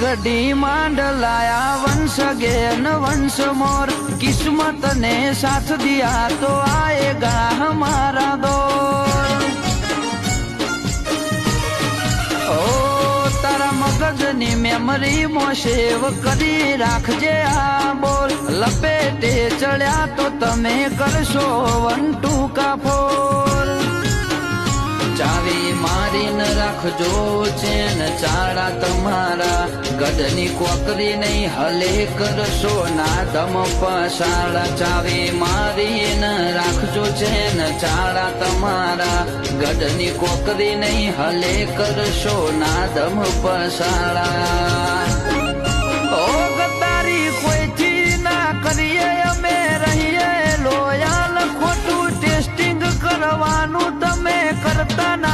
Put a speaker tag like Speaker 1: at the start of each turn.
Speaker 1: કડી માંડલાયા વંશ ગેન વંશ મોર કિસ્મત ને સાથ દિયા તો આએગા હમારા દોર ઓ તારા મગજની મેમરી માં સેવ કરી રાખજે આ બોલ લપેટે ચડ્યા તો તમે કરશો વંટુ કાફોર ચાવી મારીને રાખજો ચેન ચાળા તમારા ગઢની કોકરી નહીં હલે કરશો ના દમ પસાળા ચાવી મારીને રાખજો ચેન ચાળા તમારા ગઢની કોકરી નહીં હલે કરશો ના દમ પસાળા ઓ ગદ્દારી કોઈથી ના કરીએ અમે રહીએ લોયાલ ખોટું ટેસ્ટિંગ કરવાનું તમે કરતા ના